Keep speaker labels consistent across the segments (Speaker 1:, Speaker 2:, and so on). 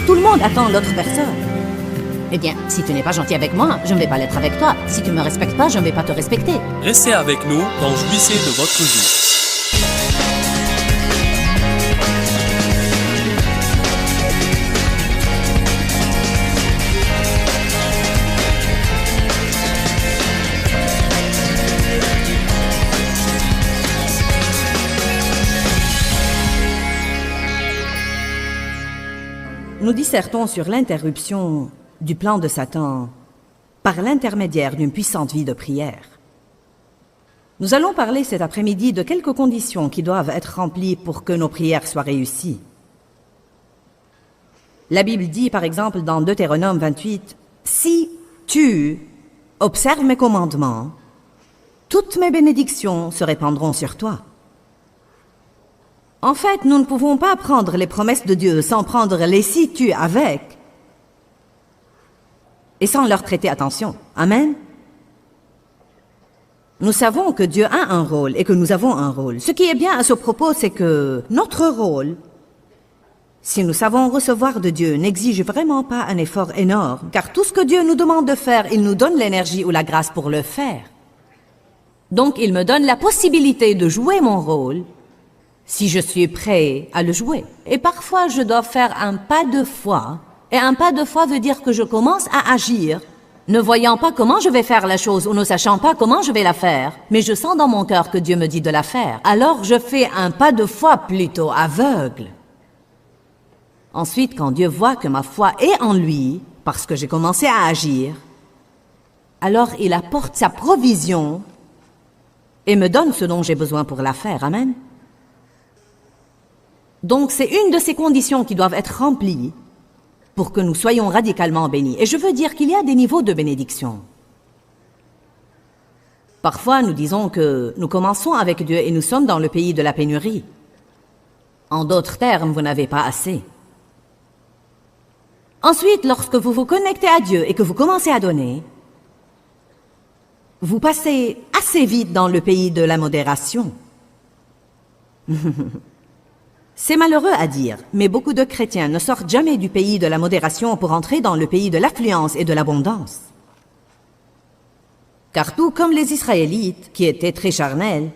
Speaker 1: tout le monde attend l'autre personne. Eh bien, si tu n'es pas gentil avec moi, je ne vais pas l'être avec toi. Si tu ne me respectes pas, je ne vais pas te respecter.
Speaker 2: Restez avec nous dans Jouissez de votre vie.
Speaker 1: Nous dissertons sur l'interruption du plan de Satan par l'intermédiaire d'une puissante vie de prière. Nous allons parler cet après-midi de quelques conditions qui doivent être remplies pour que nos prières soient réussies. La Bible dit par exemple dans Deutéronome 28, « Si tu observes mes commandements, toutes mes bénédictions se répandront sur toi. » En fait, nous ne pouvons pas prendre les promesses de Dieu sans prendre les si tu avec et sans leur prêter attention. Amen. Nous savons que Dieu a un rôle et que nous avons un rôle. Ce qui est bien à ce propos, c'est que notre rôle, si nous savons recevoir de Dieu, n'exige vraiment pas un effort énorme, car tout ce que Dieu nous demande de faire, il nous donne l'énergie ou la grâce pour le faire. Donc, il me donne la possibilité de jouer mon rôle si je suis prêt à le jouer. Et parfois, je dois faire un pas de foi. Et un pas de foi veut dire que je commence à agir, ne voyant pas comment je vais faire la chose ou ne sachant pas comment je vais la faire. Mais je sens dans mon cœur que Dieu me dit de la faire. Alors, je fais un pas de foi plutôt aveugle. Ensuite, quand Dieu voit que ma foi est en lui, parce que j'ai commencé à agir, alors il apporte sa provision et me donne ce dont j'ai besoin pour la faire. Amen. Donc, c'est une de ces conditions qui doivent être remplies pour que nous soyons radicalement bénis. Et je veux dire qu'il y a des niveaux de bénédiction. Parfois, nous disons que nous commençons avec Dieu et nous sommes dans le pays de la pénurie. En d'autres termes, vous n'avez pas assez. Ensuite, lorsque vous vous connectez à Dieu et que vous commencez à donner, vous passez assez vite dans le pays de la modération. C'est malheureux à dire, mais beaucoup de chrétiens ne sortent jamais du pays de la modération pour entrer dans le pays de l'affluence et de l'abondance. Car tout comme les Israélites, qui étaient très charnels,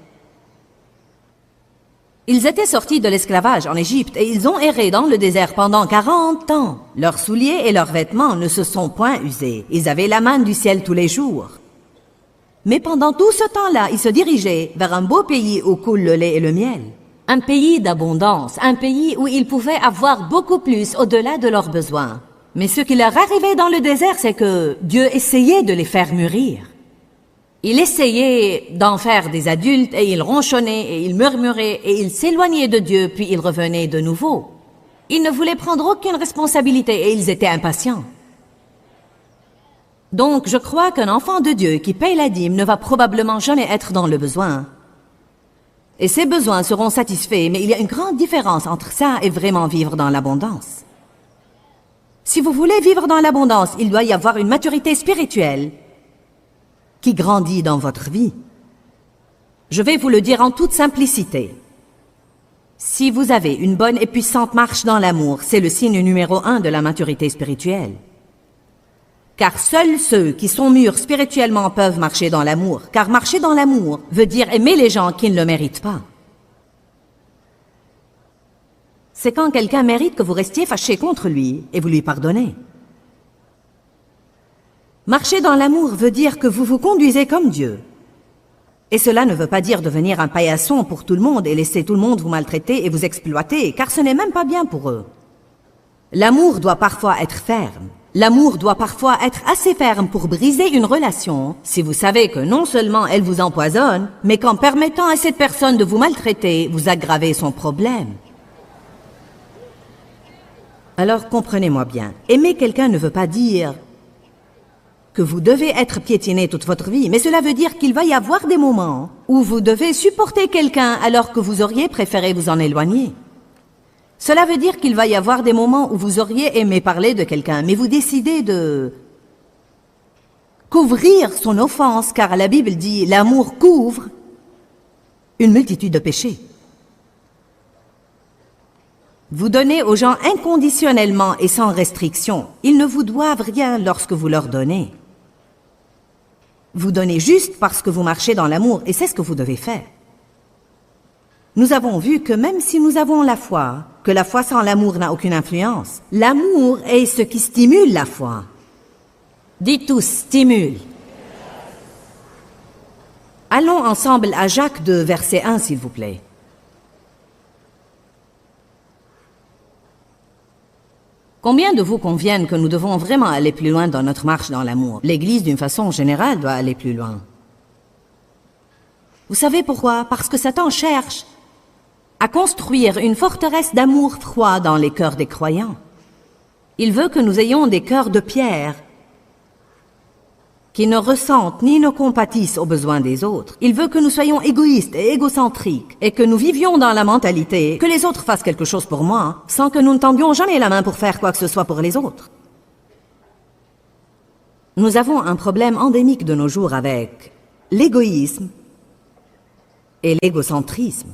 Speaker 1: ils étaient sortis de l'esclavage en Égypte et ils ont erré dans le désert pendant 40 ans. Leurs souliers et leurs vêtements ne se sont point usés. Ils avaient la manne du ciel tous les jours. Mais pendant tout ce temps-là, ils se dirigeaient vers un beau pays où coule le lait et le miel. Un pays d'abondance, un pays où ils pouvaient avoir beaucoup plus au-delà de leurs besoins. Mais ce qui leur arrivait dans le désert, c'est que Dieu essayait de les faire mûrir. Il essayait d'en faire des adultes et il ronchonnait et il murmurait et il s'éloignait de Dieu puis il revenait de nouveau. Ils ne voulaient prendre aucune responsabilité et ils étaient impatients. Donc je crois qu'un enfant de Dieu qui paye la dîme ne va probablement jamais être dans le besoin. Et ses besoins seront satisfaits, mais il y a une grande différence entre ça et vraiment vivre dans l'abondance. Si vous voulez vivre dans l'abondance, il doit y avoir une maturité spirituelle qui grandit dans votre vie. Je vais vous le dire en toute simplicité. Si vous avez une bonne et puissante marche dans l'amour, c'est le signe numéro 1 de la maturité spirituelle. Car seuls ceux qui sont mûrs spirituellement peuvent marcher dans l'amour. Car marcher dans l'amour veut dire aimer les gens qui ne le méritent pas. C'est quand quelqu'un mérite que vous restiez fâché contre lui et vous lui pardonnez. Marcher dans l'amour veut dire que vous vous conduisez comme Dieu. Et cela ne veut pas dire devenir un paillasson pour tout le monde et laisser tout le monde vous maltraiter et vous exploiter, car ce n'est même pas bien pour eux. L'amour doit parfois être ferme. L'amour doit parfois être assez ferme pour briser une relation si vous savez que non seulement elle vous empoisonne, mais qu'en permettant à cette personne de vous maltraiter, vous aggravez son problème. Alors comprenez-moi bien, aimer quelqu'un ne veut pas dire que vous devez être piétiné toute votre vie, mais cela veut dire qu'il va y avoir des moments où vous devez supporter quelqu'un alors que vous auriez préféré vous en éloigner. Cela veut dire qu'il va y avoir des moments où vous auriez aimé parler de quelqu'un, mais vous décidez de couvrir son offense, car la Bible dit « l'amour couvre une multitude de péchés ». Vous donnez aux gens inconditionnellement et sans restriction. Ils ne vous doivent rien lorsque vous leur donnez. Vous donnez juste parce que vous marchez dans l'amour et c'est ce que vous devez faire. Nous avons vu que même si nous avons la foi, que la foi sans l'amour n'a aucune influence, l'amour est ce qui stimule la foi. Dites tous, stimule. Allons ensemble à Jacques 2, verset 1, s'il vous plaît. Combien de vous conviennent que nous devons vraiment aller plus loin dans notre marche dans l'amour? L'Église, d'une façon générale, doit aller plus loin. Vous savez pourquoi? Parce que Satan cherche à construire une forteresse d'amour froid dans les cœurs des croyants. Il veut que nous ayons des cœurs de pierre qui ne ressentent ni ne compatissent aux besoins des autres. Il veut que nous soyons égoïstes et égocentriques et que nous vivions dans la mentalité que les autres fassent quelque chose pour moi sans que nous ne tendions jamais la main pour faire quoi que ce soit pour les autres. Nous avons un problème endémique de nos jours avec l'égoïsme et l'égocentrisme.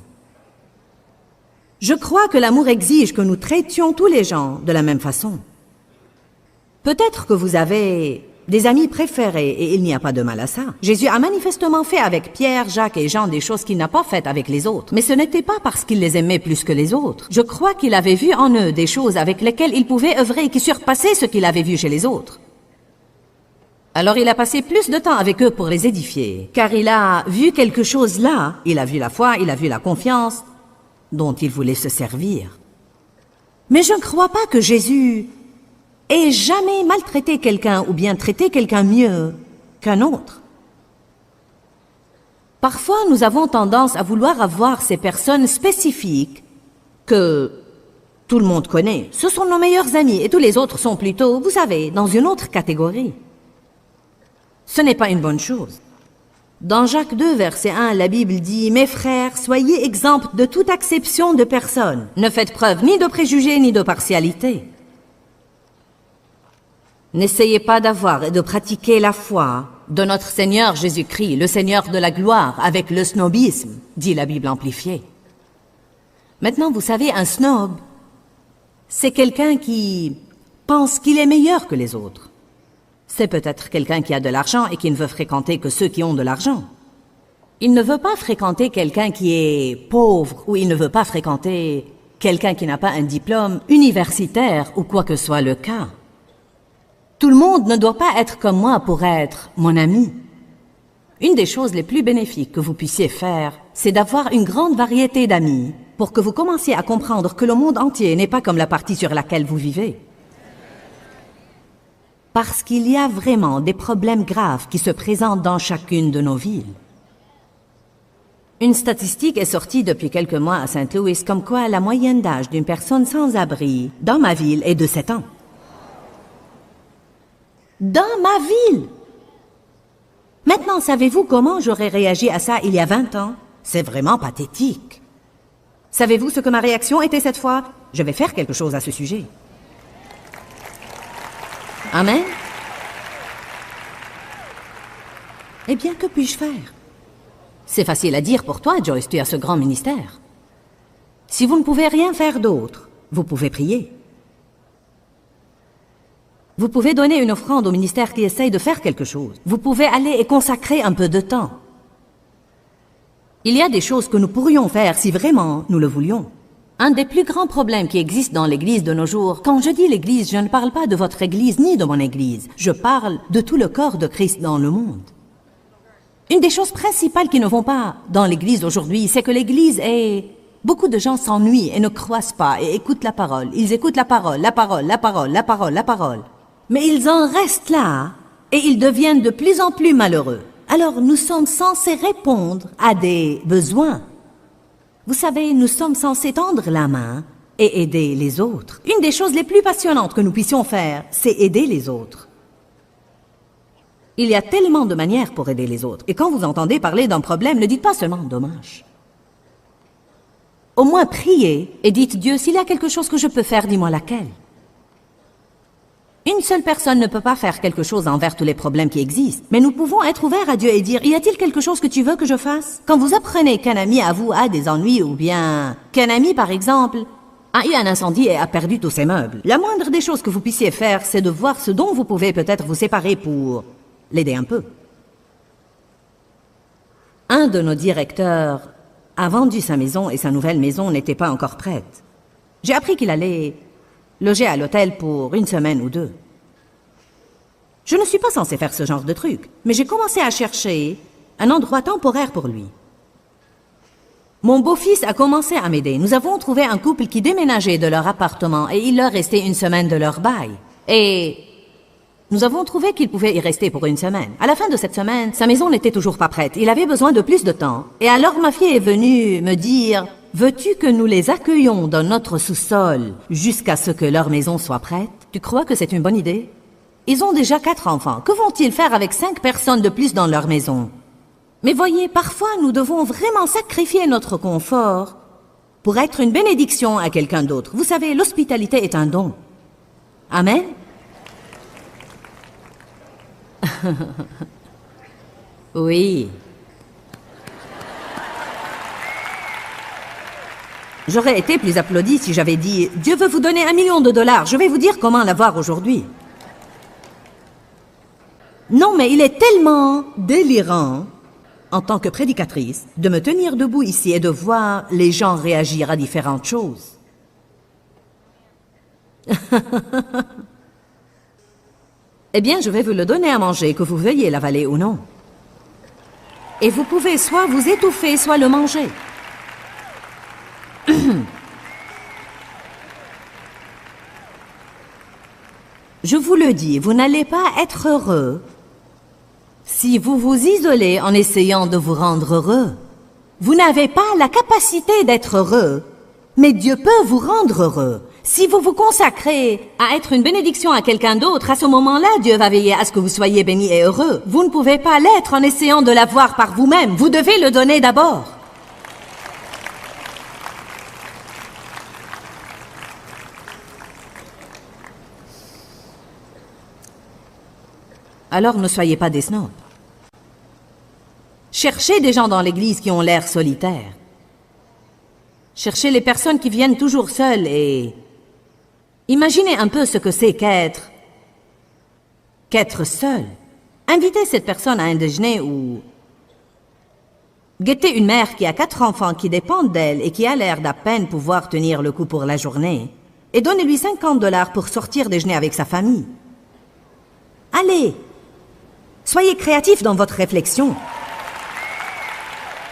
Speaker 1: Je crois que l'amour exige que nous traitions tous les gens de la même façon. Peut-être que vous avez des amis préférés et il n'y a pas de mal à ça. Jésus a manifestement fait avec Pierre, Jacques et Jean des choses qu'il n'a pas faites avec les autres. Mais ce n'était pas parce qu'il les aimait plus que les autres. Je crois qu'il avait vu en eux des choses avec lesquelles il pouvait œuvrer et qui surpassaient ce qu'il avait vu chez les autres. Alors il a passé plus de temps avec eux pour les édifier, car il a vu quelque chose là. Il a vu la foi, il a vu la confiance dont il voulait se servir. Mais je ne crois pas que Jésus ait jamais maltraité quelqu'un ou bien traité quelqu'un mieux qu'un autre. Parfois, nous avons tendance à vouloir avoir ces personnes spécifiques que tout le monde connaît. Ce sont nos meilleurs amis et tous les autres sont plutôt, vous savez, dans une autre catégorie. Ce n'est pas une bonne chose. Dans Jacques 2, verset 1, la Bible dit « Mes frères, soyez exempts de toute acception de personne. Ne faites preuve ni de préjugés ni de partialité. N'essayez pas d'avoir et de pratiquer la foi de notre Seigneur Jésus-Christ, le Seigneur de la gloire, avec le snobisme, dit la Bible amplifiée. » Maintenant, vous savez, un snob, c'est quelqu'un qui pense qu'il est meilleur que les autres. C'est peut-être quelqu'un qui a de l'argent et qui ne veut fréquenter que ceux qui ont de l'argent. Il ne veut pas fréquenter quelqu'un qui est pauvre ou il ne veut pas fréquenter quelqu'un qui n'a pas un diplôme universitaire ou quoi que soit le cas. Tout le monde ne doit pas être comme moi pour être mon ami. Une des choses les plus bénéfiques que vous puissiez faire, c'est d'avoir une grande variété d'amis pour que vous commenciez à comprendre que le monde entier n'est pas comme la partie sur laquelle vous vivez. Parce qu'il y a vraiment des problèmes graves qui se présentent dans chacune de nos villes. Une statistique est sortie depuis quelques mois à Saint-Louis comme quoi la moyenne d'âge d'une personne sans abri dans ma ville est de 7 ans. Dans ma ville! Maintenant, savez-vous comment j'aurais réagi à ça il y a 20 ans? C'est vraiment pathétique. Savez-vous ce que ma réaction était cette fois? Je vais faire quelque chose à ce sujet. Amen? Eh bien, que puis-je faire? C'est facile à dire pour toi, Joyce, tu as ce grand ministère. Si vous ne pouvez rien faire d'autre, vous pouvez prier. Vous pouvez donner une offrande au ministère qui essaye de faire quelque chose. Vous pouvez aller et consacrer un peu de temps. Il y a des choses que nous pourrions faire si vraiment nous le voulions. Un des plus grands problèmes qui existent dans l'Église de nos jours, quand je dis l'Église, je ne parle pas de votre Église ni de mon Église. Je parle de tout le corps de Christ dans le monde. Une des choses principales qui ne vont pas dans l'Église aujourd'hui, c'est que l'Église est... Beaucoup de gens s'ennuient et ne croissent pas et écoutent la parole. Ils écoutent la parole, la parole, la parole, la parole, la parole. Mais ils en restent là et ils deviennent de plus en plus malheureux. Alors nous sommes censés répondre à des besoins. Vous savez, nous sommes censés tendre la main et aider les autres. Une des choses les plus passionnantes que nous puissions faire, c'est aider les autres. Il y a tellement de manières pour aider les autres. Et quand vous entendez parler d'un problème, ne dites pas seulement « dommage ». Au moins priez et dites « Dieu, s'il y a quelque chose que je peux faire, dis-moi laquelle ». Une seule personne ne peut pas faire quelque chose envers tous les problèmes qui existent. Mais nous pouvons être ouverts à Dieu et dire, y a-t-il quelque chose que tu veux que je fasse? Quand vous apprenez qu'un ami à vous a des ennuis ou bien qu'un ami, par exemple, a eu un incendie et a perdu tous ses meubles. La moindre des choses que vous puissiez faire, c'est de voir ce dont vous pouvez peut-être vous séparer pour l'aider un peu. Un de nos directeurs a vendu sa maison et sa nouvelle maison n'était pas encore prête. J'ai appris qu'il allait loger à l'hôtel pour 1 semaine ou 2. Je ne suis pas censée faire ce genre de truc, mais j'ai commencé à chercher un endroit temporaire pour lui. Mon beau-fils a commencé à m'aider. Nous avons trouvé un couple qui déménageait de leur appartement et il leur restait 1 semaine de leur bail. Et nous avons trouvé qu'il pouvait y rester pour 1 semaine. À la fin de cette semaine, sa maison n'était toujours pas prête. Il avait besoin de plus de temps. Et alors ma fille est venue me dire « Veux-tu que nous les accueillions dans notre sous-sol jusqu'à ce que leur maison soit prête ?» Tu crois que c'est une bonne idée? Ils ont déjà 4 enfants. Que vont-ils faire avec 5 personnes de plus dans leur maison? Mais voyez, parfois nous devons vraiment sacrifier notre confort pour être une bénédiction à quelqu'un d'autre. Vous savez, l'hospitalité est un don. Amen? Oui. J'aurais été plus applaudi si j'avais dit « Dieu veut vous donner $1 million, je vais vous dire comment l'avoir aujourd'hui. » Non, mais il est tellement délirant, en tant que prédicatrice, de me tenir debout ici et de voir les gens réagir à différentes choses. Eh bien, je vais vous le donner à manger, que vous veuillez l'avaler ou non. Et vous pouvez soit vous étouffer, soit le manger. Je vous le dis, vous n'allez pas être heureux si vous vous isolez en essayant de vous rendre heureux. Vous n'avez pas la capacité d'être heureux, mais Dieu peut vous rendre heureux. Si vous vous consacrez à être une bénédiction à quelqu'un d'autre, à ce moment-là, Dieu va veiller à ce que vous soyez bénis et heureux. Vous ne pouvez pas l'être en essayant de l'avoir par vous-même. Vous devez le donner d'abord. Alors ne soyez pas des snobs. Cherchez des gens dans l'église qui ont l'air solitaires. Cherchez les personnes qui viennent toujours seules et imaginez un peu ce que c'est qu'être seul. Invitez cette personne à un déjeuner ou guettez une mère qui a 4 enfants qui dépendent d'elle et qui a l'air d'à peine pouvoir tenir le coup pour la journée et donnez-lui $50 pour sortir déjeuner avec sa famille. Allez! Soyez créatifs dans votre réflexion.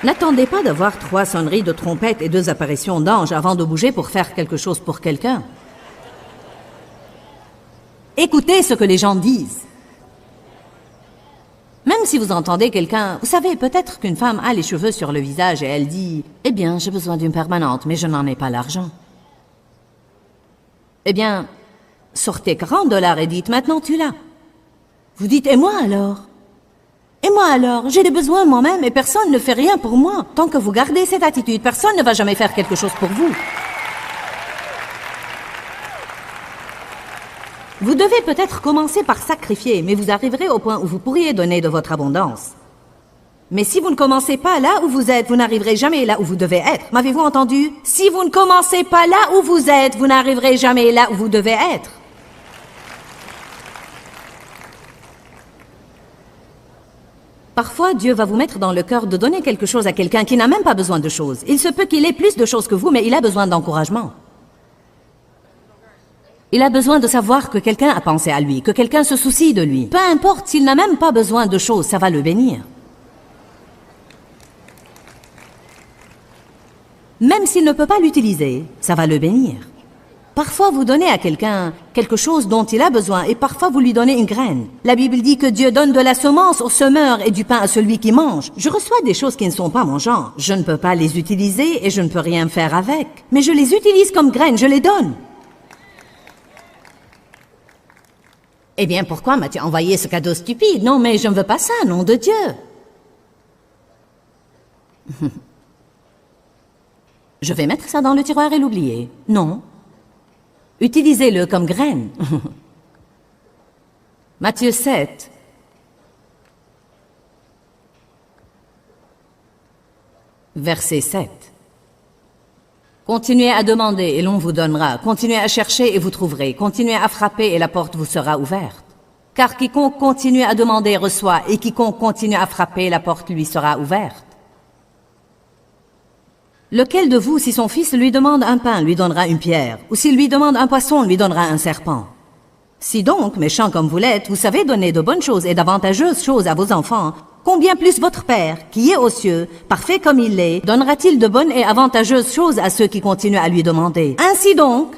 Speaker 1: N'attendez pas d'avoir 3 sonneries de trompette et 2 apparitions d'anges avant de bouger pour faire quelque chose pour quelqu'un. Écoutez ce que les gens disent. Même si vous entendez quelqu'un, vous savez, peut-être qu'une femme a les cheveux sur le visage et elle dit « Eh bien, j'ai besoin d'une permanente, mais je n'en ai pas l'argent. » Eh bien, sortez $40 et dites « Maintenant, tu l'as. » Vous dites « Et moi alors ? Et moi alors ? J'ai des besoins moi-même et personne ne fait rien pour moi. » Tant que vous gardez cette attitude, personne ne va jamais faire quelque chose pour vous. Vous devez peut-être commencer par sacrifier, mais vous arriverez au point où vous pourriez donner de votre abondance. Mais si vous ne commencez pas là où vous êtes, vous n'arriverez jamais là où vous devez être. M'avez-vous entendu ? Si vous ne commencez pas là où vous êtes, vous n'arriverez jamais là où vous devez être. Parfois, Dieu va vous mettre dans le cœur de donner quelque chose à quelqu'un qui n'a même pas besoin de choses. Il se peut qu'il ait plus de choses que vous, mais il a besoin d'encouragement. Il a besoin de savoir que quelqu'un a pensé à lui, que quelqu'un se soucie de lui. Peu importe s'il n'a même pas besoin de choses, ça va le bénir. Même s'il ne peut pas l'utiliser, ça va le bénir. Parfois, vous donnez à quelqu'un quelque chose dont il a besoin et parfois vous lui donnez une graine. La Bible dit que Dieu donne de la semence au semeur et du pain à celui qui mange. Je reçois des choses qui ne sont pas mon genre. Je ne peux pas les utiliser et je ne peux rien faire avec. Mais je les utilise comme graines, je les donne. Eh bien, pourquoi m'as-tu envoyé ce cadeau stupide? Non, mais je ne veux pas ça, nom de Dieu. Je vais mettre ça dans le tiroir et l'oublier. Non. Utilisez-le comme graine. Matthieu 7. Verset 7. Continuez à demander et l'on vous donnera. Continuez à chercher et vous trouverez. Continuez à frapper et la porte vous sera ouverte. Car quiconque continue à demander reçoit, et quiconque continue à frapper, la porte lui sera ouverte. Lequel de vous, si son fils lui demande un pain, lui donnera une pierre, ou s'il lui demande un poisson, lui donnera un serpent? Si donc, méchant comme vous l'êtes, vous savez donner de bonnes choses et d'avantageuses choses à vos enfants, combien plus votre Père, qui est aux cieux, parfait comme il est, donnera-t-il de bonnes et avantageuses choses à ceux qui continuent à lui demander? Ainsi donc,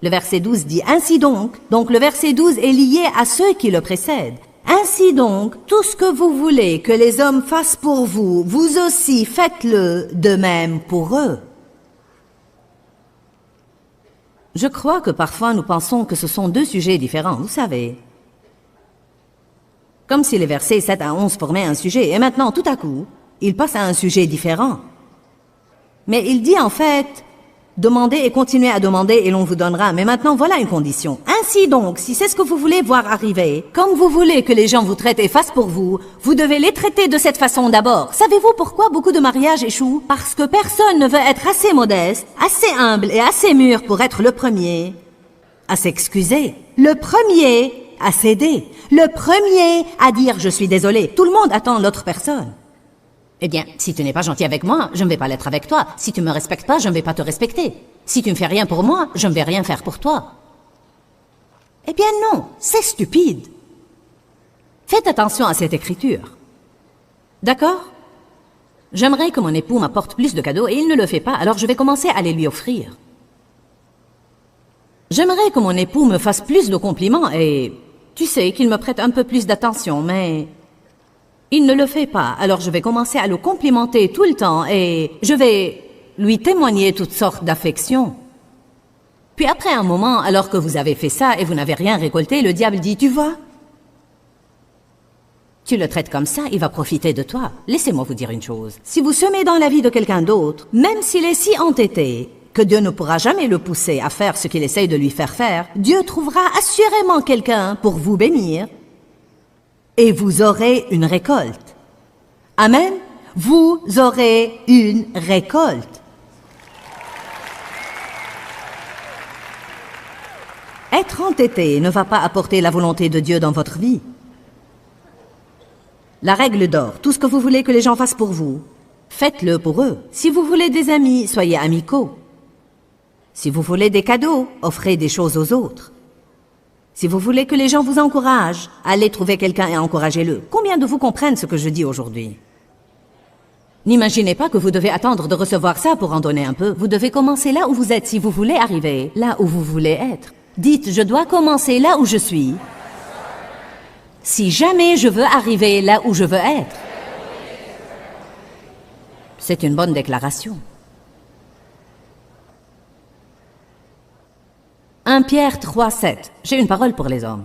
Speaker 1: le verset 12 dit « Ainsi donc », donc le verset 12 est lié à ceux qui le précèdent. Ainsi donc, tout ce que vous voulez que les hommes fassent pour vous, vous aussi faites-le de même pour eux. Je crois que parfois nous pensons que ce sont deux sujets différents, vous savez. Comme si les versets 7 à 11 formaient un sujet, et maintenant, tout à coup, il passe à un sujet différent. Mais il dit en fait, demandez et continuez à demander et l'on vous donnera. Mais maintenant, voilà une condition. Ainsi donc, si c'est ce que vous voulez voir arriver, comme vous voulez que les gens vous traitent et fassent pour vous, vous devez les traiter de cette façon d'abord. Savez-vous pourquoi beaucoup de mariages échouent? Parce que personne ne veut être assez modeste, assez humble et assez mûr pour être le premier à s'excuser. Le premier à céder. Le premier à dire « je suis désolé ». Tout le monde attend l'autre personne. Eh bien, si tu n'es pas gentil avec moi, je ne vais pas l'être avec toi. Si tu me respectes pas, je ne vais pas te respecter. Si tu ne fais rien pour moi, je ne vais rien faire pour toi. Eh bien non, c'est stupide. Faites attention à cette écriture. D'accord? J'aimerais que mon époux m'apporte plus de cadeaux et il ne le fait pas, alors je vais commencer à les lui offrir. J'aimerais que mon époux me fasse plus de compliments et, tu sais, qu'il me prête un peu plus d'attention, mais il ne le fait pas, alors je vais commencer à le complimenter tout le temps et je vais lui témoigner toutes sortes d'affections. Puis après un moment, alors que vous avez fait ça et vous n'avez rien récolté, le diable dit « Tu vois ? Tu le traites comme ça, il va profiter de toi. Laissez-moi vous dire une chose. Si vous semez dans la vie de quelqu'un d'autre, même s'il est si entêté que Dieu ne pourra jamais le pousser à faire ce qu'il essaye de lui faire faire, Dieu trouvera assurément quelqu'un pour vous bénir et vous aurez une récolte. Amen. Vous aurez une récolte. Être entêté ne va pas apporter la volonté de Dieu dans votre vie. La règle d'or, tout ce que vous voulez que les gens fassent pour vous, faites-le pour eux. Si vous voulez des amis, soyez amicaux. Si vous voulez des cadeaux, offrez des choses aux autres. Si vous voulez que les gens vous encouragent, allez trouver quelqu'un et encouragez-le. Combien de vous comprennent ce que je dis aujourd'hui? N'imaginez pas que vous devez attendre de recevoir ça pour en donner un peu. Vous devez commencer là où vous êtes si vous voulez arriver, là où vous voulez être. Dites, je dois commencer là où je suis, si jamais je veux arriver là où je veux être. C'est une bonne déclaration. 1 Pierre 3, 7. J'ai une parole pour les hommes.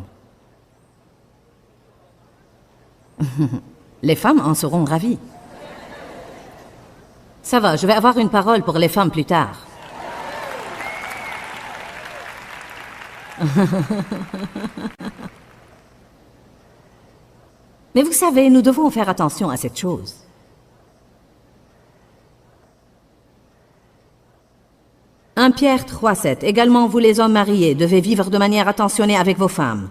Speaker 1: Les femmes en seront ravies. Ça va, je vais avoir une parole pour les femmes plus tard. Mais vous savez, nous devons faire attention à cette chose. « 1 Pierre 3, 7. Également, vous les hommes mariés, devez vivre de manière attentionnée avec vos femmes,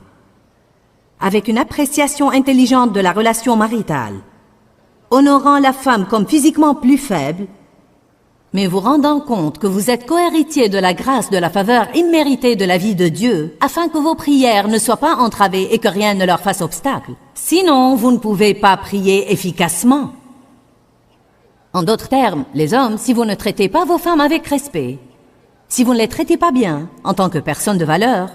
Speaker 1: avec une appréciation intelligente de la relation maritale, honorant la femme comme physiquement plus faible, mais vous rendant compte que vous êtes cohéritier de la grâce de la faveur imméritée de la vie de Dieu, afin que vos prières ne soient pas entravées et que rien ne leur fasse obstacle. Sinon, vous ne pouvez pas prier efficacement. » En d'autres termes, les hommes, si vous ne traitez pas vos femmes avec respect, si vous ne les traitez pas bien, en tant que personnes de valeur,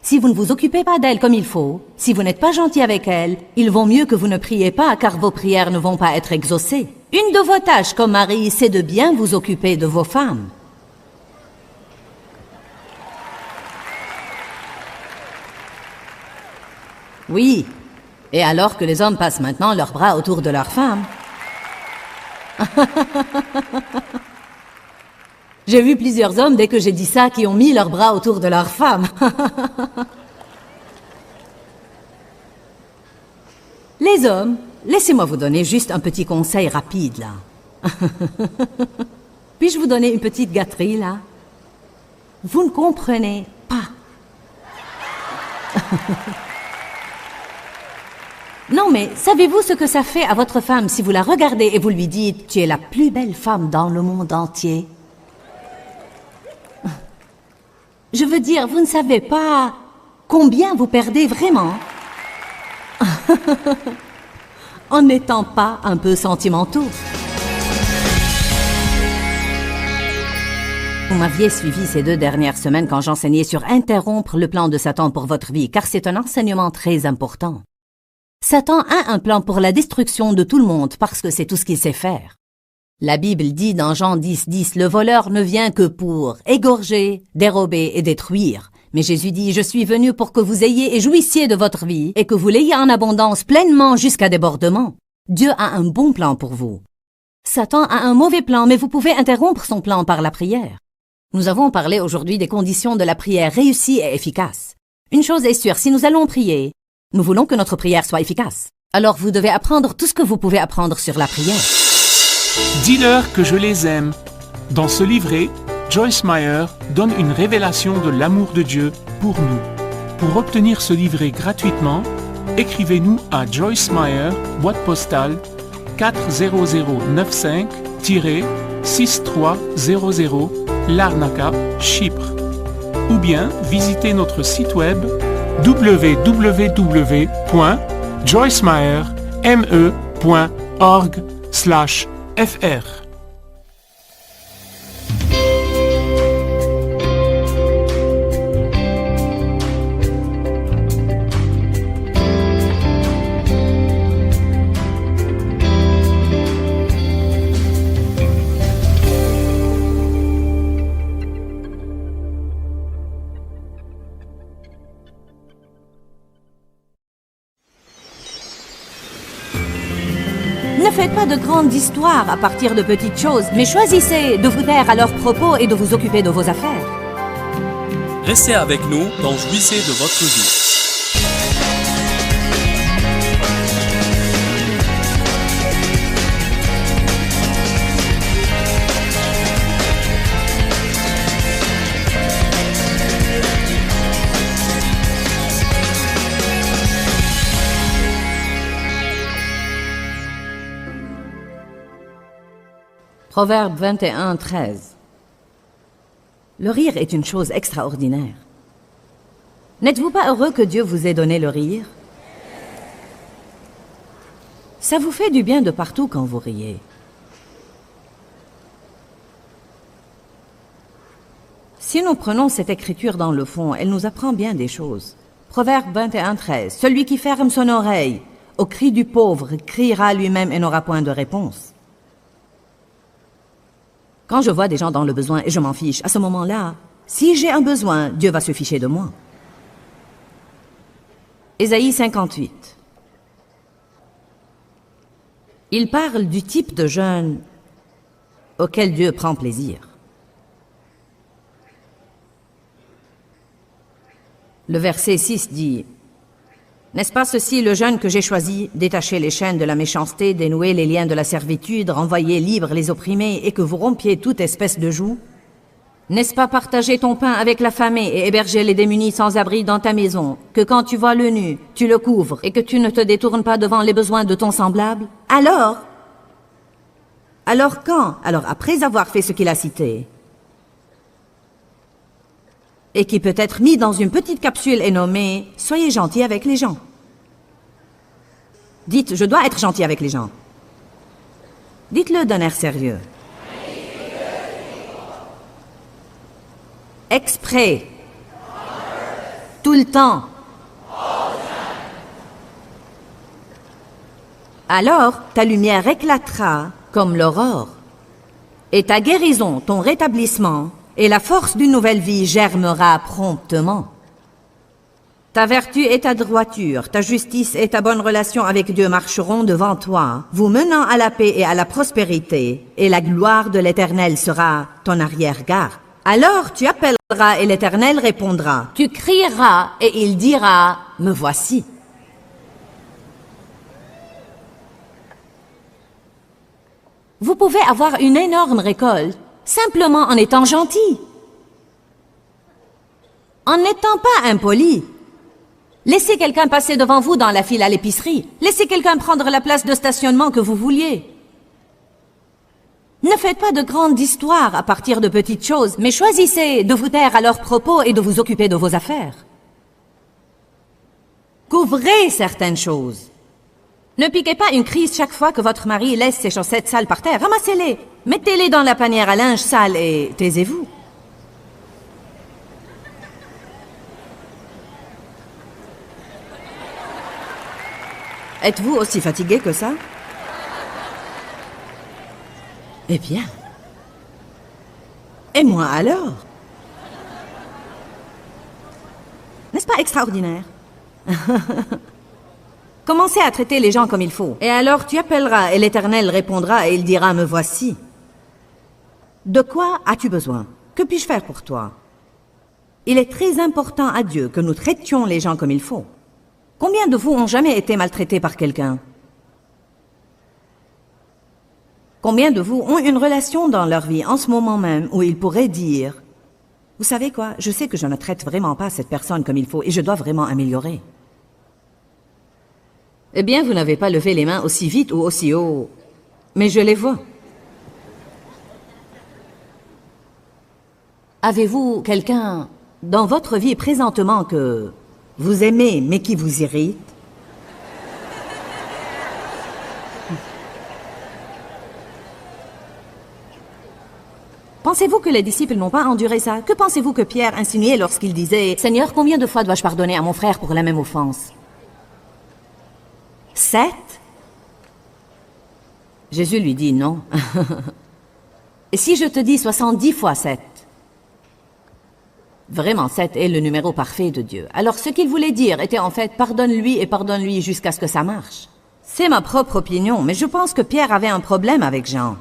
Speaker 1: si vous ne vous occupez pas d'elles comme il faut, si vous n'êtes pas gentil avec elles, il vaut mieux que vous ne priez pas car vos prières ne vont pas être exaucées. Une de vos tâches comme mari, c'est de bien vous occuper de vos femmes. Oui, et alors que les hommes passent maintenant leurs bras autour de leurs femmes. J'ai vu plusieurs hommes, dès que j'ai dit ça, qui ont mis leurs bras autour de leurs femmes. Les hommes, laissez-moi vous donner juste un petit conseil rapide, là. Puis-je vous donner une petite gâterie, là? Vous ne comprenez pas. Non, mais savez-vous ce que ça fait à votre femme si vous la regardez et vous lui dites « Tu es la plus belle femme dans le monde entier » Je veux dire, vous ne savez pas combien vous perdez vraiment en n'étant pas un peu sentimentaux. Vous m'aviez suivi ces 2 dernières semaines quand j'enseignais sur interrompre le plan de Satan pour votre vie, car c'est un enseignement très important. Satan a un plan pour la destruction de tout le monde parce que c'est tout ce qu'il sait faire. La Bible dit dans Jean 10:10, le voleur ne vient que pour égorger, dérober et détruire. Mais Jésus dit, je suis venu pour que vous ayez et jouissiez de votre vie et que vous l'ayez en abondance pleinement jusqu'à débordement. Dieu a un bon plan pour vous. Satan a un mauvais plan, mais vous pouvez interrompre son plan par la prière. Nous avons parlé aujourd'hui des conditions de la prière réussie et efficace. Une chose est sûre, si nous allons prier, nous voulons que notre prière soit efficace. Alors vous devez apprendre tout ce que vous pouvez apprendre sur la prière.
Speaker 3: Dis-leur que je les aime. Dans ce livret, Joyce Meyer donne une révélation de l'amour de Dieu pour nous. Pour obtenir ce livret gratuitement, écrivez-nous à Joyce Meyer, boîte postale 40095-6300, Larnaca, Chypre. Ou bien visitez notre site web www.joycemeyer.org/fr.
Speaker 1: Ne faites pas de grandes histoires à partir de petites choses, mais choisissez de vous taire à leurs propos et de vous occuper de vos affaires.
Speaker 2: Restez avec nous dans Jouissez de votre vie.
Speaker 1: Proverbe 21:13. Le rire est une chose extraordinaire. N'êtes-vous pas heureux que Dieu vous ait donné le rire? Ça vous fait du bien de partout quand vous riez. Si nous prenons cette écriture dans le fond, elle nous apprend bien des choses. Proverbe 21:13. Celui qui ferme son oreille au cri du pauvre criera lui-même et n'aura point de réponse. Quand je vois des gens dans le besoin et je m'en fiche, à ce moment-là, si j'ai un besoin, Dieu va se ficher de moi. Ésaïe 58. Il parle du type de jeûne auquel Dieu prend plaisir. Le verset 6 dit « N'est-ce pas ceci le jeûne que j'ai choisi, détacher les chaînes de la méchanceté, dénouer les liens de la servitude, renvoyer libres les opprimés et que vous rompiez toute espèce de joug? N'est-ce pas partager ton pain avec l'affamé et héberger les démunis sans abri dans ta maison, que quand tu vois le nu, tu le couvres et que tu ne te détournes pas devant les besoins de ton semblable? Alors quand? Alors après avoir fait ce qu'il a cité, et qui peut être mis dans une petite capsule et nommé « Soyez gentil avec les gens ». Dites « Je dois être gentil avec les gens ». Dites-le d'un air sérieux. Exprès. Tout le temps. Alors, ta lumière éclatera comme l'aurore. Et ta guérison, ton rétablissement, et la force d'une nouvelle vie germera promptement. Ta vertu et ta droiture, ta justice et ta bonne relation avec Dieu marcheront devant toi, vous menant à la paix et à la prospérité, et la gloire de l'Éternel sera ton arrière-garde. Alors tu appelleras et l'Éternel répondra. Tu crieras et il dira, me voici. Vous pouvez avoir une énorme récolte, Simplement en étant gentil. En n'étant pas impoli. Laissez quelqu'un passer devant vous dans la file à l'épicerie. Laissez quelqu'un prendre la place de stationnement que vous vouliez. Ne faites pas de grandes histoires à partir de petites choses, mais choisissez de vous taire à leurs propos et de vous occuper de vos affaires. Couvrez certaines choses. Ne piquez pas une crise chaque fois que votre mari laisse ses chaussettes sales par terre. Ramassez-les, mettez-les dans la panière à linge sale et taisez-vous. Êtes-vous aussi fatigué que ça? Eh bien. Et moi alors? N'est-ce pas extraordinaire? Commencez à traiter les gens comme il faut. Et alors tu appelleras et l'Éternel répondra et il dira, me voici. De quoi as-tu besoin? Que puis-je faire pour toi? Il est très important à Dieu que nous traitions les gens comme il faut. Combien de vous ont jamais été maltraités par quelqu'un? Combien de vous ont une relation dans leur vie en ce moment même où ils pourraient dire « Vous savez quoi, je sais que je ne traite vraiment pas cette personne comme il faut et je dois vraiment améliorer. » Eh bien, vous n'avez pas levé les mains aussi vite ou aussi haut, mais je les vois. Avez-vous quelqu'un dans votre vie présentement que vous aimez mais qui vous irrite? Pensez-vous que les disciples n'ont pas enduré ça? Que pensez-vous que Pierre insinuait lorsqu'il disait « Seigneur, combien de fois dois-je pardonner à mon frère pour la même offense? » 7? Jésus lui dit non. Et si je te dis 70 fois 7? Vraiment, 7 est le numéro parfait de Dieu. Alors ce qu'il voulait dire était en fait pardonne-lui et pardonne-lui jusqu'à ce que ça marche. C'est ma propre opinion, mais je pense que Pierre avait un problème avec Jean.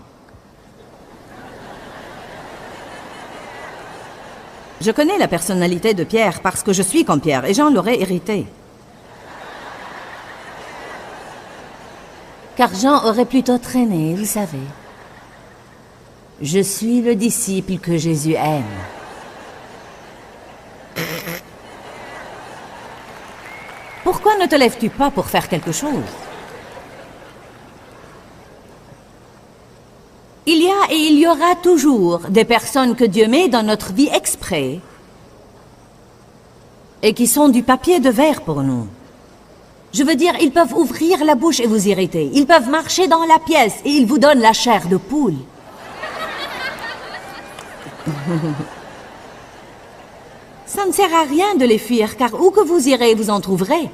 Speaker 1: Je connais la personnalité de Pierre parce que je suis comme Pierre et Jean l'aurait irrité. Car Jean aurait plutôt traîné, vous savez. Je suis le disciple que Jésus aime. Pourquoi ne te lèves-tu pas pour faire quelque chose? Il y a et il y aura toujours des personnes que Dieu met dans notre vie exprès et qui sont du papier de verre pour nous. Je veux dire, ils peuvent ouvrir la bouche et vous irriter. Ils peuvent marcher dans la pièce et ils vous donnent la chair de poule. Ça ne sert à rien de les fuir, car où que vous irez, vous en trouverez.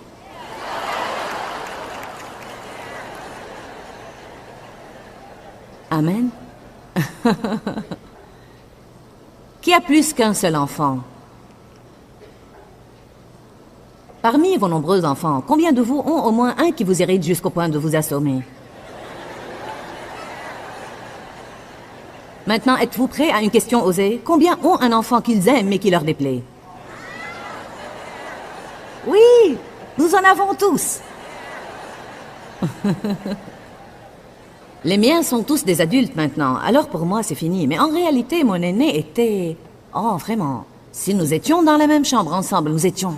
Speaker 1: Amen. Qui a plus qu'un seul enfant? Parmi vos nombreux enfants, combien de vous ont au moins un qui vous irrite jusqu'au point de vous assommer? Maintenant, êtes-vous prêts à une question osée? Combien ont un enfant qu'ils aiment mais qui leur déplaît? Oui, nous en avons tous. Les miens sont tous des adultes maintenant, alors pour moi c'est fini. Mais en réalité, mon aîné était... Oh, vraiment. Si nous étions dans la même chambre ensemble, nous étions...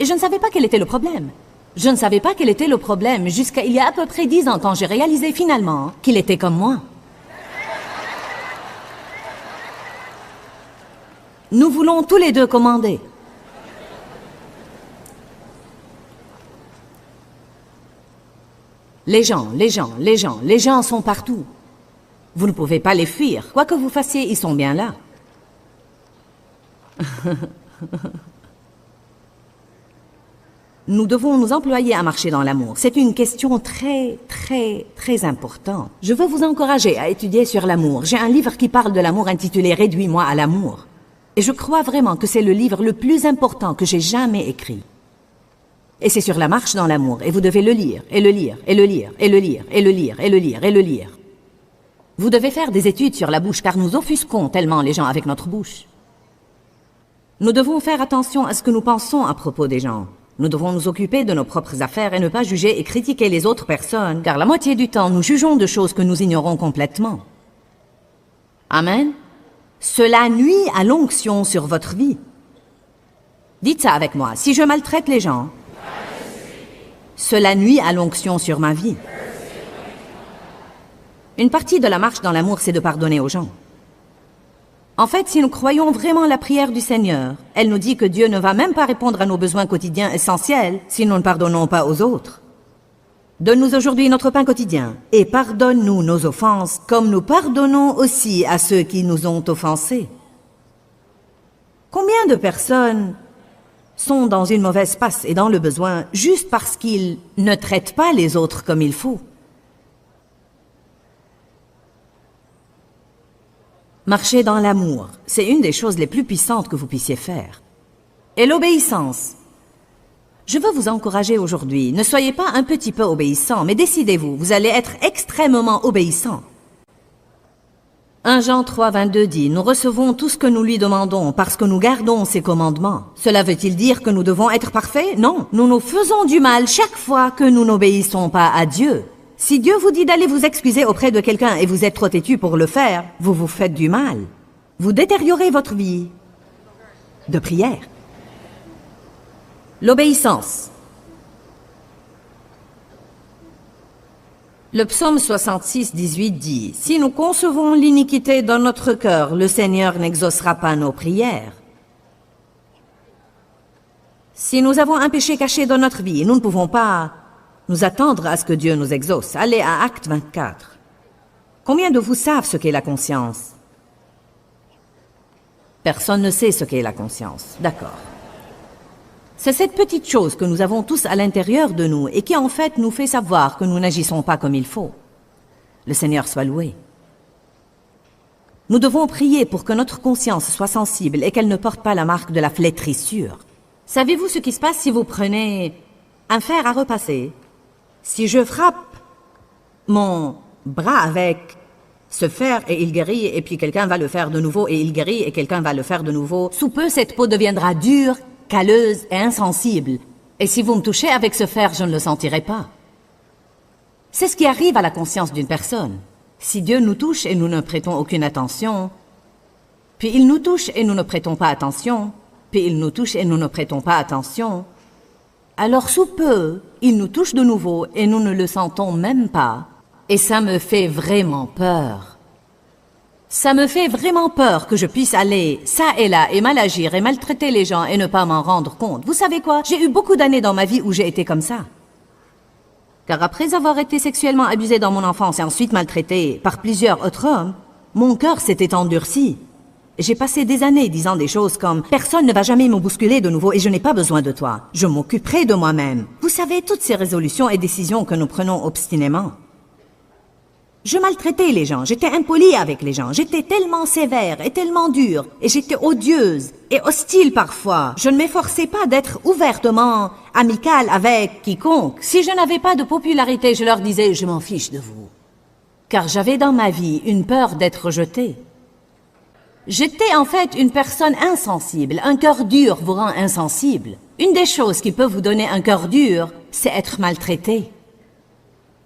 Speaker 1: Et je ne savais pas quel était le problème. Je ne savais pas quel était le problème jusqu'à il y a à peu près 10 ans quand j'ai réalisé finalement qu'il était comme moi. Nous voulons tous les deux commander. Les gens sont partout. Vous ne pouvez pas les fuir. Quoi que vous fassiez, ils sont bien là. Nous devons nous employer à marcher dans l'amour. C'est une question très importante. Je veux vous encourager à étudier sur l'amour. J'ai un livre qui parle de l'amour intitulé « Réduis-moi à l'amour ». Et je crois vraiment que c'est le livre le plus important que j'ai jamais écrit. Et c'est sur la marche dans l'amour. Et vous devez le lire, et le lire, et le lire, et le lire, et le lire, et le lire, et le lire. Vous devez faire des études sur la bouche, car nous offusquons tellement les gens avec notre bouche. Nous devons faire attention à ce que nous pensons à propos des gens. Nous devons nous occuper de nos propres affaires et ne pas juger et critiquer les autres personnes, car la moitié du temps, nous jugeons de choses que nous ignorons complètement. Amen. Cela nuit à l'onction sur votre vie. Dites ça avec moi. Si je maltraite les gens, cela nuit à l'onction sur ma vie. Une partie de la marche dans l'amour, c'est de pardonner aux gens. En fait, si nous croyons vraiment la prière du Seigneur, elle nous dit que Dieu ne va même pas répondre à nos besoins quotidiens essentiels si nous ne pardonnons pas aux autres. Donne-nous aujourd'hui notre pain quotidien et pardonne-nous nos offenses comme nous pardonnons aussi à ceux qui nous ont offensés. Combien de personnes sont dans une mauvaise passe et dans le besoin juste parce qu'ils ne traitent pas les autres comme il faut? Marcher dans l'amour, c'est une des choses les plus puissantes que vous puissiez faire. Et l'obéissance. Je veux vous encourager aujourd'hui. Ne soyez pas un petit peu obéissant, mais décidez-vous, vous allez être extrêmement obéissant. 1 Jean 3, 22 dit, « Nous recevons tout ce que nous lui demandons parce que nous gardons ses commandements. » Cela veut-il dire que nous devons être parfaits? Non, nous nous faisons du mal chaque fois que nous n'obéissons pas à Dieu. Si Dieu vous dit d'aller vous excuser auprès de quelqu'un et vous êtes trop têtu pour le faire, vous vous faites du mal. Vous détériorez votre vie de prière. L'obéissance. Le psaume 66, 18 dit, « Si nous concevons l'iniquité dans notre cœur, le Seigneur n'exaucera pas nos prières. » Si nous avons un péché caché dans notre vie, nous ne pouvons pas nous attendre à ce que Dieu nous exauce. Allez à Acte 24. Combien de vous savent ce qu'est la conscience? Personne ne sait ce qu'est la conscience. D'accord. C'est cette petite chose que nous avons tous à l'intérieur de nous et qui en fait nous fait savoir que nous n'agissons pas comme il faut. Le Seigneur soit loué. Nous devons prier pour que notre conscience soit sensible et qu'elle ne porte pas la marque de la flétrissure. Savez-vous ce qui se passe si vous prenez un fer à repasser? Si je frappe mon bras avec ce fer et il guérit, et puis quelqu'un va le faire de nouveau et il guérit et quelqu'un va le faire de nouveau, sous peu cette peau deviendra dure, calleuse et insensible. Et si vous me touchez avec ce fer, je ne le sentirai pas. C'est ce qui arrive à la conscience d'une personne. Si Dieu nous touche et nous ne prêtons aucune attention, puis il nous touche et nous ne prêtons pas attention, puis il nous touche et nous ne prêtons pas attention, alors sous peu, il nous touche de nouveau et nous ne le sentons même pas. Et ça me fait vraiment peur. Ça me fait vraiment peur que je puisse aller ça et là et mal agir et maltraiter les gens et ne pas m'en rendre compte. Vous savez quoi? J'ai eu beaucoup d'années dans ma vie où j'ai été comme ça. Car après avoir été sexuellement abusée dans mon enfance et ensuite maltraitée par plusieurs autres hommes, mon cœur s'était endurci. J'ai passé des années disant des choses comme « Personne ne va jamais me bousculer de nouveau et je n'ai pas besoin de toi. Je m'occuperai de moi-même. » Vous savez, toutes ces résolutions et décisions que nous prenons obstinément. Je maltraitais les gens, j'étais impolie avec les gens, j'étais tellement sévère et tellement dure, et j'étais odieuse et hostile parfois. Je ne m'efforçais pas d'être ouvertement amicale avec quiconque. Si je n'avais pas de popularité, je leur disais « Je m'en fiche de vous. » Car j'avais dans ma vie une peur d'être rejetée. J'étais en fait une personne insensible. Un cœur dur vous rend insensible. Une des choses qui peut vous donner un cœur dur, c'est être maltraité.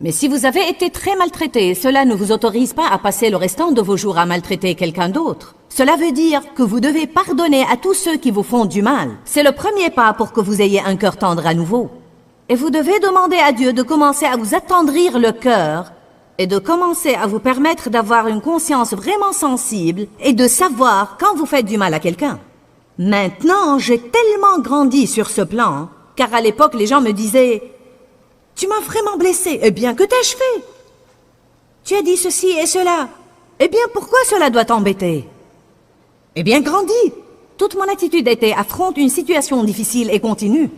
Speaker 1: Mais si vous avez été très maltraité, cela ne vous autorise pas à passer le restant de vos jours à maltraiter quelqu'un d'autre. Cela veut dire que vous devez pardonner à tous ceux qui vous font du mal. C'est le premier pas pour que vous ayez un cœur tendre à nouveau. Et vous devez demander à Dieu de commencer à vous attendrir le cœur et de commencer à vous permettre d'avoir une conscience vraiment sensible et de savoir quand vous faites du mal à quelqu'un. Maintenant, j'ai tellement grandi sur ce plan, car à l'époque, les gens me disaient « Tu m'as vraiment blessé. Eh bien, que t'ai-je fait? Tu as dit ceci et cela. Eh bien, pourquoi cela doit t'embêter? Eh bien, grandis. » Toute mon attitude était « Affronte une situation difficile et continue. »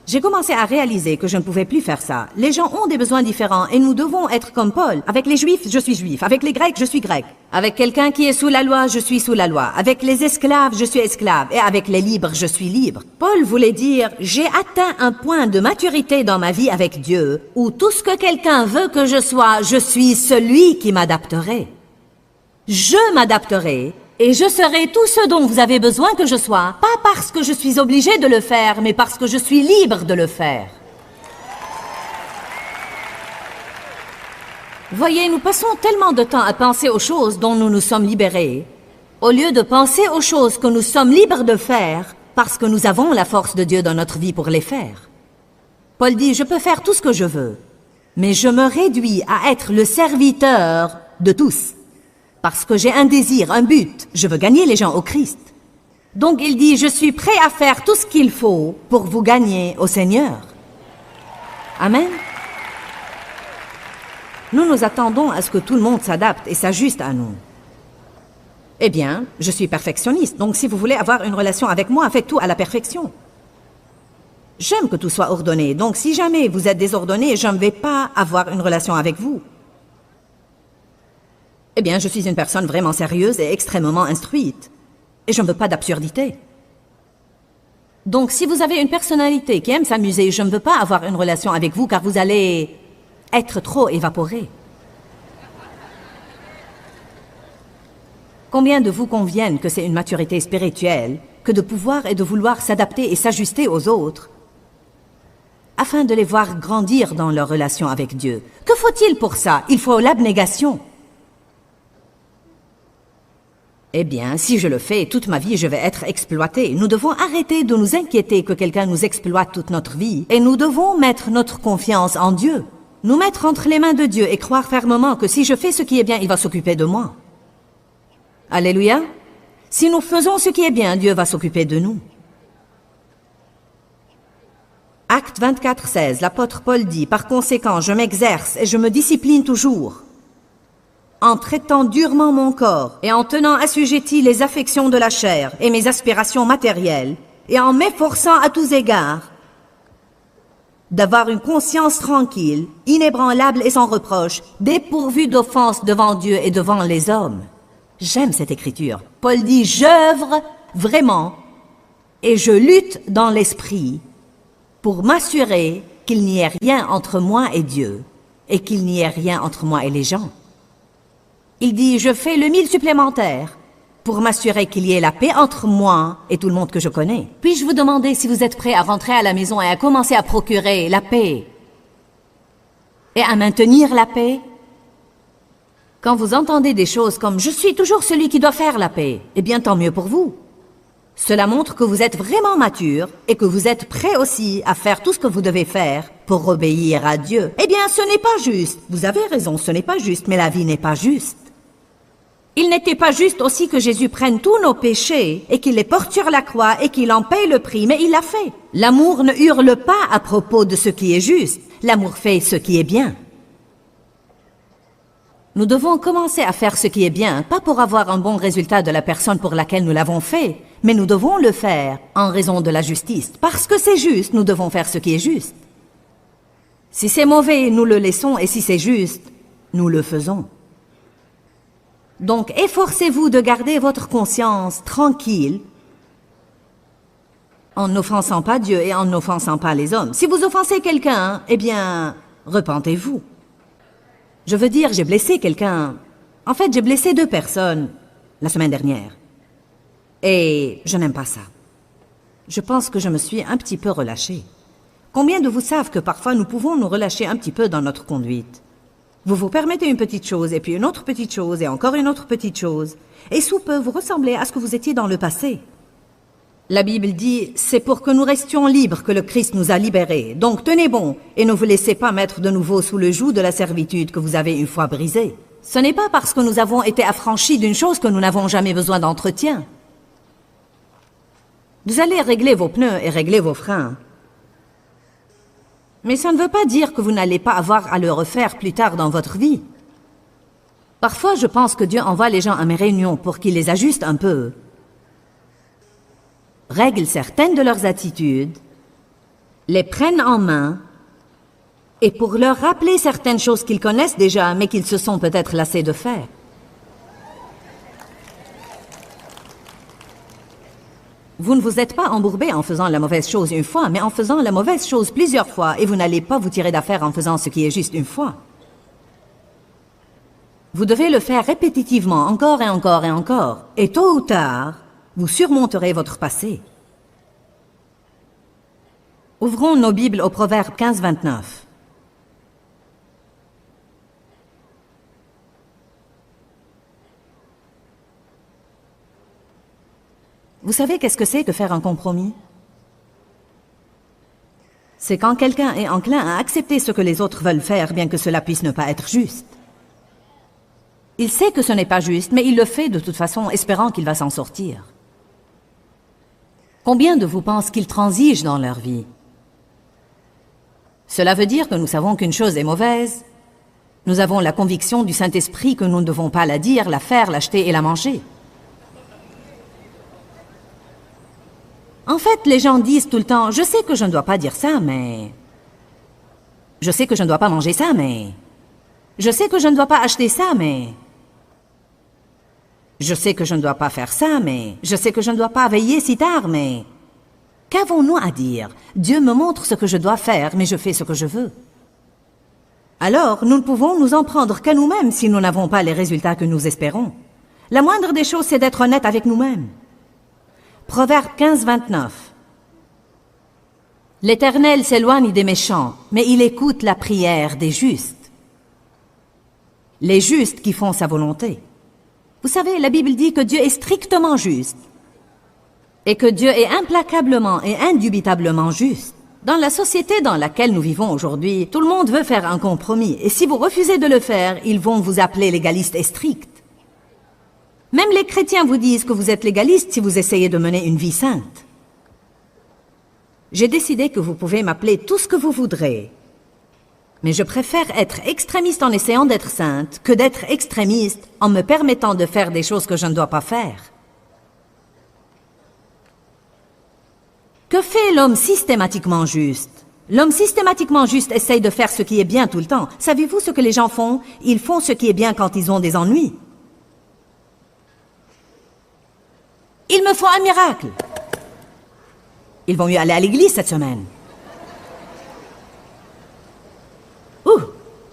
Speaker 1: J'ai commencé à réaliser que je ne pouvais plus faire ça. Les gens ont des besoins différents et nous devons être comme Paul. Avec les Juifs, je suis Juif. Avec les Grecs, je suis Grec. Avec quelqu'un qui est sous la loi, je suis sous la loi. Avec les esclaves, je suis esclave. Et avec les libres, je suis libre. Paul voulait dire, j'ai atteint un point de maturité dans ma vie avec Dieu où tout ce que quelqu'un veut que je sois, je suis celui qui m'adapterait. Je m'adapterai. Et je serai tout ce dont vous avez besoin que je sois, pas parce que je suis obligé de le faire, mais parce que je suis libre de le faire. Voyez, nous passons tellement de temps à penser aux choses dont nous nous sommes libérés, au lieu de penser aux choses que nous sommes libres de faire, parce que nous avons la force de Dieu dans notre vie pour les faire. Paul dit, je peux faire tout ce que je veux, mais je me réduis à être le serviteur de tous, parce que j'ai un désir, un but, je veux gagner les gens au Christ. Donc il dit, je suis prêt à faire tout ce qu'il faut pour vous gagner au Seigneur. Amen. Nous nous attendons à ce que tout le monde s'adapte et s'ajuste à nous. Eh bien, je suis perfectionniste, donc si vous voulez avoir une relation avec moi, faites tout à la perfection. J'aime que tout soit ordonné, donc si jamais vous êtes désordonné, je ne vais pas avoir une relation avec vous. Eh bien, je suis une personne vraiment sérieuse et extrêmement instruite, et je ne veux pas d'absurdité. Donc, si vous avez une personnalité qui aime s'amuser, je ne veux pas avoir une relation avec vous, car vous allez être trop évaporé. Combien de vous conviennent que c'est une maturité spirituelle que de pouvoir et de vouloir s'adapter et s'ajuster aux autres afin de les voir grandir dans leur relation avec Dieu? Que faut-il pour ça? Il faut l'abnégation. Eh bien, si je le fais, toute ma vie, je vais être exploité. Nous devons arrêter de nous inquiéter que quelqu'un nous exploite toute notre vie et nous devons mettre notre confiance en Dieu. Nous mettre entre les mains de Dieu et croire fermement que si je fais ce qui est bien, il va s'occuper de moi. Alléluia. Si nous faisons ce qui est bien, Dieu va s'occuper de nous. Acte 24, 16, l'apôtre Paul dit, « Par conséquent, je m'exerce et je me discipline toujours, en traitant durement mon corps et en tenant assujettis les affections de la chair et mes aspirations matérielles, et en m'efforçant à tous égards d'avoir une conscience tranquille, inébranlable et sans reproche, dépourvue d'offense devant Dieu et devant les hommes. » J'aime cette écriture. Paul dit, j'œuvre vraiment et je lutte dans l'esprit pour m'assurer qu'il n'y ait rien entre moi et Dieu et qu'il n'y ait rien entre moi et les gens. Il dit, je fais le 1000 supplémentaire pour m'assurer qu'il y ait la paix entre moi et tout le monde que je connais. Puis-je vous demander si vous êtes prêt à rentrer à la maison et à commencer à procurer la paix et à maintenir la paix? Quand vous entendez des choses comme « Je suis toujours celui qui doit faire la paix », eh bien tant mieux pour vous. Cela montre que vous êtes vraiment mature et que vous êtes prêt aussi à faire tout ce que vous devez faire pour obéir à Dieu. Eh bien, ce n'est pas juste. Vous avez raison, ce n'est pas juste, mais la vie n'est pas juste. Il n'était pas juste aussi que Jésus prenne tous nos péchés et qu'il les porte sur la croix et qu'il en paye le prix, mais il l'a fait. L'amour ne hurle pas à propos de ce qui est juste. L'amour fait ce qui est bien. Nous devons commencer à faire ce qui est bien, pas pour avoir un bon résultat de la personne pour laquelle nous l'avons fait, mais nous devons le faire en raison de la justice. Parce que c'est juste, nous devons faire ce qui est juste. Si c'est mauvais, nous le laissons, et si c'est juste, nous le faisons. Donc, efforcez-vous de garder votre conscience tranquille en n'offensant pas Dieu et en n'offensant pas les hommes. Si vous offensez quelqu'un, eh bien, repentez-vous. Je veux dire, j'ai blessé quelqu'un. En fait, j'ai blessé 2 personnes la semaine dernière. Et je n'aime pas ça. Je pense que je me suis un petit peu relâchée. Combien de vous savent que parfois nous pouvons nous relâcher un petit peu dans notre conduite? Vous vous permettez une petite chose, et puis une autre petite chose, et encore une autre petite chose. Et sous peu, vous ressemblez à ce que vous étiez dans le passé. La Bible dit, c'est pour que nous restions libres que le Christ nous a libérés. Donc tenez bon, et ne vous laissez pas mettre de nouveau sous le joug de la servitude que vous avez une fois brisée. Ce n'est pas parce que nous avons été affranchis d'une chose que nous n'avons jamais besoin d'entretien. Vous allez régler vos pneus et régler vos freins. Mais ça ne veut pas dire que vous n'allez pas avoir à le refaire plus tard dans votre vie. Parfois, je pense que Dieu envoie les gens à mes réunions pour qu'ils les ajustent un peu, règlent certaines de leurs attitudes, les prennent en main, et pour leur rappeler certaines choses qu'ils connaissent déjà, mais qu'ils se sont peut-être lassés de faire. Vous ne vous êtes pas embourbé en faisant la mauvaise chose une fois, mais en faisant la mauvaise chose plusieurs fois, et vous n'allez pas vous tirer d'affaire en faisant ce qui est juste une fois. Vous devez le faire répétitivement, encore et encore et encore, et tôt ou tard, vous surmonterez votre passé. Ouvrons nos Bibles au Proverbe 15, 29. Vous savez qu'est-ce que c'est que faire un compromis? C'est quand quelqu'un est enclin à accepter ce que les autres veulent faire, bien que cela puisse ne pas être juste. Il sait que ce n'est pas juste, mais il le fait de toute façon, espérant qu'il va s'en sortir. Combien de vous pensent qu'ils transigent dans leur vie? Cela veut dire que nous savons qu'une chose est mauvaise. Nous avons la conviction du Saint-Esprit que nous ne devons pas la dire, la faire, l'acheter et la manger. En fait, les gens disent tout le temps, je sais que je ne dois pas dire ça, mais... Je sais que je ne dois pas manger ça, mais... Je sais que je ne dois pas acheter ça, mais... Je sais que je ne dois pas faire ça, mais... Je sais que je ne dois pas veiller si tard, mais... Qu'avons-nous à dire? Dieu me montre ce que je dois faire, mais je fais ce que je veux. Alors, nous ne pouvons nous en prendre qu'à nous-mêmes si nous n'avons pas les résultats que nous espérons. La moindre des choses, c'est d'être honnête avec nous-mêmes. Proverbe 15, 29. L'Éternel s'éloigne des méchants, mais il écoute la prière des justes. Les justes qui font sa volonté. Vous savez, la Bible dit que Dieu est strictement juste et que Dieu est implacablement et indubitablement juste. Dans la société dans laquelle nous vivons aujourd'hui, tout le monde veut faire un compromis et si vous refusez de le faire, ils vont vous appeler légaliste et strict. Même les chrétiens vous disent que vous êtes légaliste si vous essayez de mener une vie sainte. J'ai décidé que vous pouvez m'appeler tout ce que vous voudrez. Mais je préfère être extrémiste en essayant d'être sainte que d'être extrémiste en me permettant de faire des choses que je ne dois pas faire. Que fait l'homme systématiquement juste? L'homme systématiquement juste essaye de faire ce qui est bien tout le temps. Savez-vous ce que les gens font? Ils font ce qui est bien quand ils ont des ennuis. Il me faut un miracle. Ils vont mieux aller à l'église cette semaine.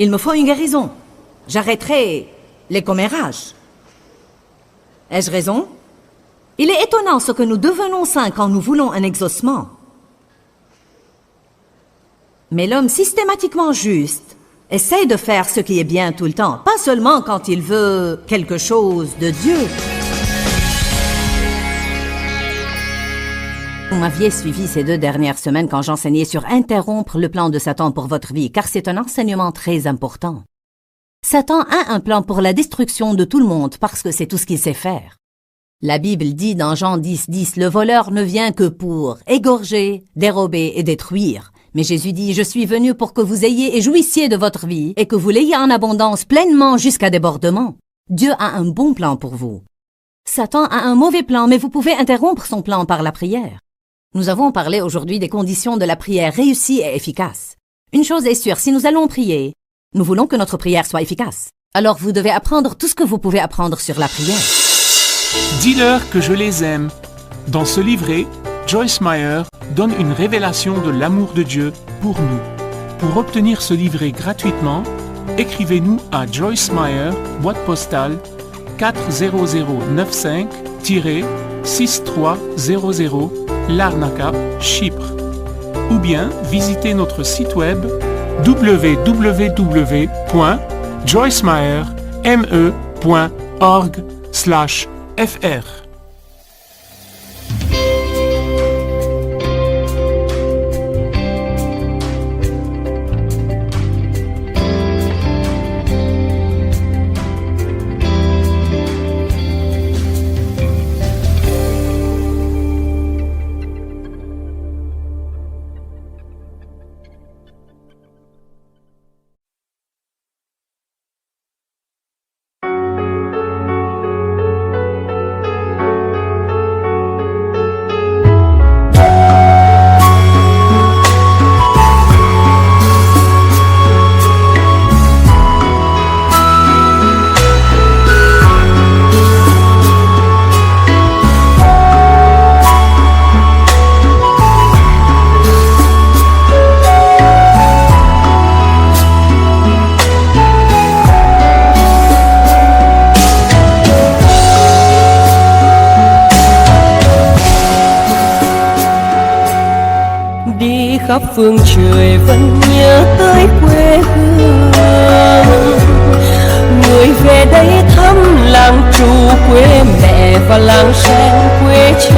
Speaker 1: Il me faut une guérison. J'arrêterai les commérages. Ai-je raison? Il est étonnant ce que nous devenons saints quand nous voulons un exaucement. Mais l'homme systématiquement juste essaye de faire ce qui est bien tout le temps, pas seulement quand il veut quelque chose de Dieu. Vous m'aviez suivi ces 2 dernières semaines quand j'enseignais sur interrompre le plan de Satan pour votre vie, car c'est un enseignement très important. Satan a un plan pour la destruction de tout le monde parce que c'est tout ce qu'il sait faire. La Bible dit dans Jean 10, 10, le voleur ne vient que pour égorger, dérober et détruire. Mais Jésus dit, je suis venu pour que vous ayez et jouissiez de votre vie et que vous l'ayez en abondance pleinement jusqu'à débordement. Dieu a un bon plan pour vous. Satan a un mauvais plan, mais vous pouvez interrompre son plan par la prière. Nous avons parlé aujourd'hui des conditions de la prière réussie et efficace. Une chose est sûre, si nous allons prier, nous voulons que notre prière soit efficace. Alors vous devez apprendre tout ce que vous pouvez apprendre sur la prière.
Speaker 3: Dis-leur que je les aime. Dans ce livret, Joyce Meyer donne une révélation de l'amour de Dieu pour nous. Pour obtenir ce livret gratuitement, écrivez-nous à Joyce Meyer, boîte postale 40095-6300 Larnaca, Chypre. Ou bien visitez notre site web www.joycemeyerme.org/fr.
Speaker 4: khắp phương trời vẫn nhớ tới quê hương. Người về đây thăm làng trù quê mẹ và làng sen quê cha.